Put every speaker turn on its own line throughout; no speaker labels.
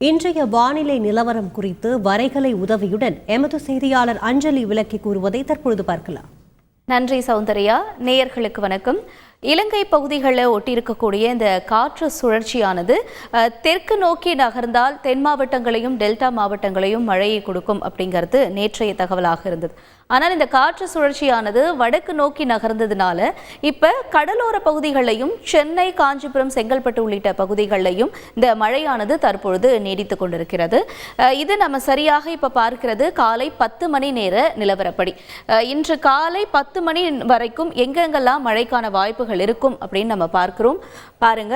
இன்றைய வானிலை நிலவரம் குறித்து வரைகலை உதவியுடன் எமது செய்தியாளர் அஞ்சலி விளக்கி கூறுவதை தற்பொழுது பார்க்கலாம்.
நன்றி சௌந்தர்யா. நேயர்களுக்கு வணக்கம். இலங்கை பகுதிகளில் ஒட்டியிருக்கக்கூடிய இந்த காற்று சுழற்சியானது தெற்கு நோக்கி நகர்ந்தால் தென் மாவட்டங்களையும் டெல்டா மாவட்டங்களையும் மழையை கொடுக்கும் அப்படிங்கிறது நேற்றைய தகவலாக இருந்தது. ஆனால் இந்த காற்று சுழற்சியானது வடக்கு நோக்கி நகர்ந்ததுனால இப்போ கடலோர பகுதிகளையும் சென்னை, காஞ்சிபுரம், செங்கல்பட்டு உள்ளிட்ட பகுதிகளிலையும் இந்த மழையானது தற்பொழுது நீடித்து கொண்டிருக்கிறது. இது நம்ம சரியாக இப்போ பார்க்கிறது காலை 10 மணி நேர நிலவரப்படி. இன்று காலை 10 மணி வரைக்கும் எங்கெங்கெல்லாம் மழைக்கான வாய்ப்புகள் இருக்கும் அப்படின்னு நம்ம பார்க்கிறோம். பாருங்க,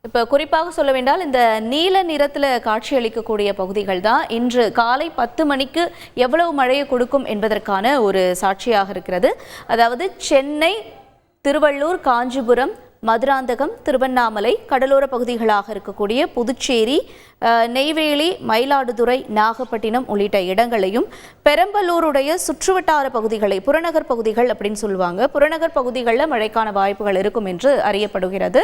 இப்போ குறிப்பாக சொல்ல வேண்டால் இந்த நீல நிறத்தில் காட்சியளிக்கக்கூடிய பகுதிகள் தான் இன்று காலை 10 மணிக்கு எவ்வளவு மழையை கொடுக்கும் என்பதற்கான ஒரு சாட்சியாக இருக்கிறது. அதாவது சென்னை, திருவள்ளூர், காஞ்சிபுரம், மதுராந்தகம், திருவண்ணாமலை, கடலோர பகுதிகளாக இருக்கக்கூடிய புதுச்சேரி, நெய்வேலி, மயிலாடுதுறை, நாகப்பட்டினம் உள்ளிட்ட இடங்களையும், பெரம்பலூருடைய சுற்றுவட்டார பகுதிகளை, புறநகர் பகுதிகள் அப்படின்னு சொல்லுவாங்க, புறநகர் பகுதிகளில் மழைக்கான வாய்ப்புகள் இருக்கும் என்று அறியப்படுகிறது.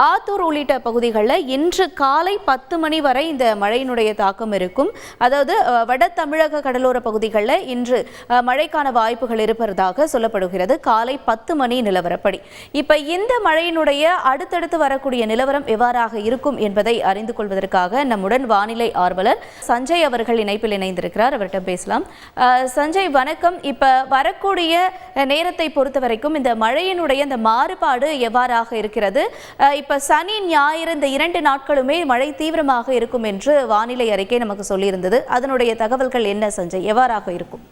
ஆத்தூர் உள்ளிட்ட பகுதிகளில் இன்று காலை 10 மணி வரை இந்த மழையினுடைய தாக்கம் இருக்கும். அதாவது வட தமிழக கடலோர பகுதிகளில் இன்று மழைக்கான வாய்ப்புகள் இருப்பதாக சொல்லப்படுகிறது காலை 10 மணி நிலவரப்படி. இப்போ இந்த மழையினுடைய அடுத்தடுத்து வரக்கூடிய நிலவரம் எவ்வாறாக இருக்கும் என்பதை அறிந்து கொள்வதற்காக நம்முடன் வானிலை ஆர்வலர் சஞ்சய் அவர்கள் இணைப்பில் இணைந்திருக்கிறார். அவர்கிட்ட பேசலாம். சஞ்சய் வணக்கம். இப்ப வரக்கூடிய நேரத்தை பொறுத்த வரைக்கும் இந்த மழையினுடைய இந்த மாறுபாடு எவ்வாறாக இருக்கிறது? இப்ப சனி, ஞாயிறு இந்த 2 நாட்களுமே மழை தீவிரமாக இருக்கும் என்று வானிலை அறிக்கை நமக்கு சொல்லியிருந்தது. அதனுடைய தகவல்கள் என்ன சஞ்சய், எவ்வாறாக இருக்கும்?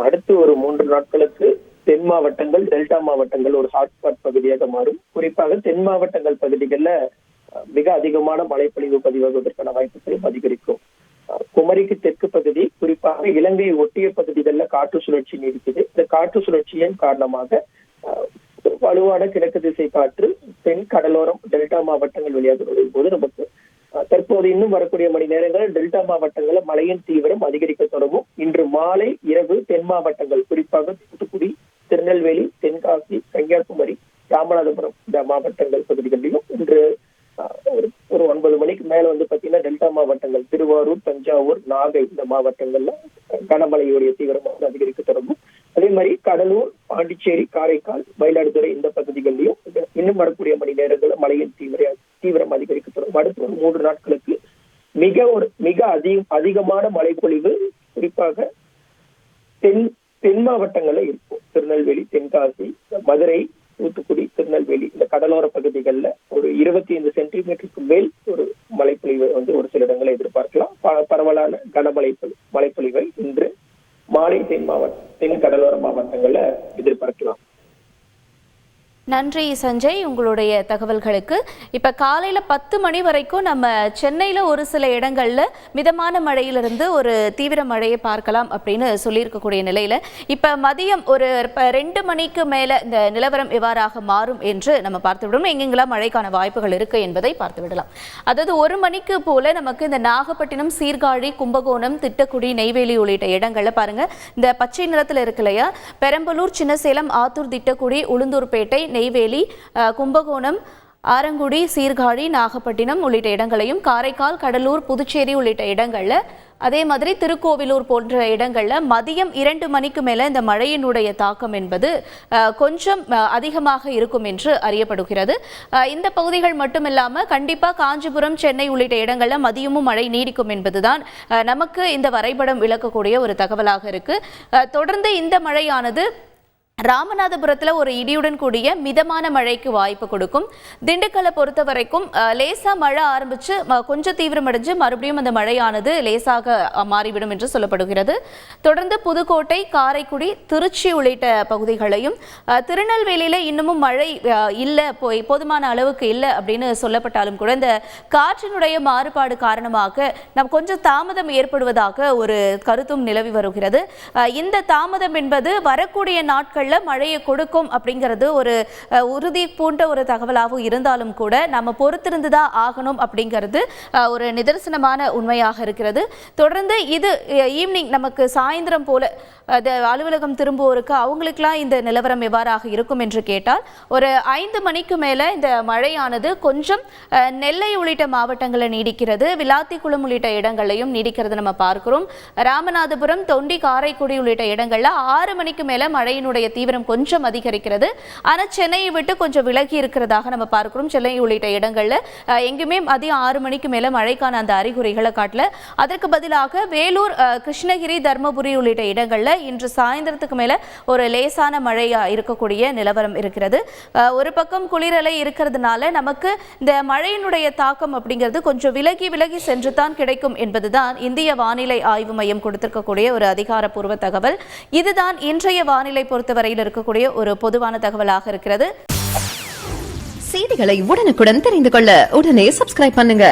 அடுத்து ஒரு 3 நாட்களுக்கு தென் மாவட்டங்கள், டெல்டா மாவட்டங்கள் ஒரு ஹாட்ஸ்பாட் பகுதியாக மாறும். குறிப்பாக தென் மாவட்டங்கள் பகுதிகளில் மிக அதிகமான மழைப்பொழிவு பதிவாகுவதற்கான வாய்ப்புகளும் அதிகரிக்கும். குமரிக்கு தெற்கு பகுதி, குறிப்பாக இலங்கையை ஒட்டிய பகுதிகளில் காற்று சுழற்சி நீடிக்குது. இந்த காற்று சுழற்சியின் காரணமாக வலுவான கிழக்கு திசை காற்று தென் கடலோரம் டெல்டா மாவட்டங்கள் வழியாக நுழையும் போது நமக்கு தற்போது இன்னும் வரக்கூடிய மணி நேரங்களில் டெல்டா மாவட்டங்களில் மழையின் தீவிரம் அதிகரிக்க தொடங்கும். இன்று மாலை இரவு தென் மாவட்டங்கள், குறிப்பாக தூத்துக்குடி, திருநெல்வேலி, தென்காசி, கன்னியாகுமரி, ராமநாதபுரம் இந்த மாவட்டங்கள் பகுதிகளிலும் இன்று ஒரு 9 மணிக்கு மேல பாத்தீங்கன்னா டெல்டா மாவட்டங்கள் திருவாரூர், தஞ்சாவூர், நாகை இந்த மாவட்டங்கள்ல கனமழையுடைய தீவிரமாக அதிகரிக்க தொடங்கும். அதே மாதிரி கடலூர், பாண்டிச்சேரி, காரைக்கால், மயிலாடுதுறை இந்த பகுதிகளிலும் இன்னும் வரக்கூடிய மணி நேரங்களில் மழையின் தீவிரம் அதிகரிக்க தொடங்கும். அடுத்த ஒரு 3 நாட்களுக்கு மிக அதிகமான மழைப்பொழிவு குறிப்பாக தென் மாவட்டங்கள்ல இருக்கும். திருநெல்வேலி, தென்காசி, மதுரை, தூத்துக்குடி, திருநெல்வேலி இந்த கடலோர பகுதிகளில் ஒரு 25 சென்டிமீட்டருக்கு மேல் ஒரு மழைப்பொழிவை ஒரு சில இடங்களை எதிர்பார்க்கலாம். பரவலான மழைப்பொழிவை இன்று மாலை தென் கடலோர மாவட்டங்கள்ல எதிர்பார்க்கலாம்.
நன்றி சஞ்சய் உங்களுடைய தகவல்களுக்கு. இப்போ காலையில் 10 மணி வரைக்கும் நம்ம சென்னையில் ஒரு சில இடங்களில் மிதமான மழையிலிருந்து ஒரு தீவிர மழையை பார்க்கலாம் அப்படின்னு சொல்லியிருக்கக்கூடிய நிலையில் இப்போ மதியம் ஒரு 2 மணிக்கு மேலே இந்த நிலவரம் எவ்வாறாக மாறும் என்று நம்ம பார்த்து விடணும். எங்கெங்கெல்லாம் மழைக்கான வாய்ப்புகள் இருக்குது என்பதை பார்த்து விடலாம். அதாவது 1 மணிக்கு போல் நமக்கு இந்த நாகப்பட்டினம், சீர்காழி, கும்பகோணம், திட்டக்குடி, நெய்வேலி உள்ளிட்ட இடங்களில் பாருங்கள் இந்த பச்சை நிறத்தில் இருக்கு இல்லையா, பெரம்பலூர், சின்னசேலம், ஆத்தூர், திட்டக்குடி, உளுந்தூர்பேட்டை, நெய்வேலி, கும்பகோணம், ஆரங்குடி, சீர்காழி, நாகப்பட்டினம் உள்ளிட்ட இடங்களையும், காரைக்கால், கடலூர், புதுச்சேரி உள்ளிட்ட இடங்களில், அதே மாதிரி திருக்கோவிலூர் போன்ற இடங்களில் மதியம் 2 மணிக்கு மேலே இந்த மழையினுடைய தாக்கம் என்பது கொஞ்சம் அதிகமாக இருக்கும் என்று அறியப்படுகிறது. இந்த பகுதிகள் மட்டும் இல்லாமல் கண்டிப்பாக காஞ்சிபுரம், சென்னை உள்ளிட்ட இடங்களில் மதியமும் மழை நீடிக்கும் என்பதுதான் நமக்கு இந்த வரைபடம் விளக்கக்கூடிய ஒரு தகவலாக இருக்கு. தொடர்ந்து இந்த மழையானது ராமநாதபுரத்தில் ஒரு இடியுடன் கூடிய மிதமான மழைக்கு வாய்ப்பு கொடுக்கும். திண்டுக்கல்லை பொறுத்த வரைக்கும் லேசாக மழை ஆரம்பித்து கொஞ்சம் தீவிரமடைஞ்சு மறுபடியும் அந்த மழையானது லேசாக மாறிவிடும் என்று சொல்லப்படுகிறது. தொடர்ந்து புதுக்கோட்டை, காரைக்குடி, திருச்சி உள்ளிட்ட பகுதிகளையும், திருநெல்வேலியில் இன்னமும் மழை இல்லை, போதுமான அளவுக்கு இல்லை அப்படின்னு சொல்லப்பட்டாலும் கூட இந்த காற்றினுடைய மாறுபாடு காரணமாக நம் கொஞ்சம் தாமதம் ஏற்படுவதாக ஒரு கருத்தும் நிலவி வருகிறது. இந்த தாமதம் என்பது வரக்கூடிய நாட்கள் இடங்கள்ல மழையை கொடுக்கும் அப்படிங்கிறது ஒரு உறுதி பூண்ட ஒரு தகவலாகவும் இருந்தாலும் கூட நம்ம பொறுத்திருந்துதான் ஆகணும் அப்படிங்கிறது ஒரு நிதர்சனமான உண்மையாக இருக்கிறது. தொடர்ந்து இது ஈவினிங் நமக்கு சாயந்தரம் போல அலுவலகம் திரும்புவோருக்கு அவங்களுக்குலாம் இந்த நிலவரம் எவ்வாறாக இருக்கும் என்று கேட்டால், ஒரு 5 மணிக்கு மேல இந்த மழையானது கொஞ்சம் நெல்லை உள்ளிட்ட மாவட்டங்களில் நீடிக்கிறது, விளாத்திக்குளம் உள்ளிட்ட இடங்களையும் நீடிக்கிறது நம்ம பார்க்கிறோம். ராமநாதபுரம், தொண்டி, காரைக்குடி உள்ளிட்ட இடங்கள்ல 6 மணிக்கு மேல மழையினுடைய தீவிரம் கொஞ்சம் அதிகரிக்கிறது. ஆனா சென்னையை விட்டு கொஞ்சம் விலகி இருக்கிறதாக நம்ம பார்க்கிறோம். சென்னை உள்ளிட்ட இடங்கள்ல எங்குமே மதியம் 6 மணிக்கு மேல மழைக்கான அந்த அறிகுறிகளை காட்டல. அதற்கு பதிலாக வேலூர், கிருஷ்ணகிரி, தர்மபுரி உள்ளிட்ட இடங்கள்ல இன்று சாயந்தரத்துக்கு மேல ஒரு லேசான மழையா இருக்கக்கூடிய நிலவரம் இருக்கிறது. ஒரு பக்கம் குளிரலை இருக்கிறதுனால நமக்கு இந்த மழையினுடைய தாக்கம் அப்படிங்கிறது கொஞ்சம் விலகி விலகி சென்று தான் கிடைக்கும் என்பதுதான் இந்திய வானிலை ஆய்வு மையம் கொடுத்திருக்கக்கூடிய ஒரு அதிகாரப்பூர்வ தகவல். இதுதான் இன்றைய வானிலை பொறுத்தவரையில் இருக்கக்கூடிய ஒரு பொதுவான தகவலாக இருக்கிறது.
செய்திகளை உடனுக்குடன் தெரிந்து கொள்ள உடனே சப்ஸ்கிரைப் பண்ணுங்க.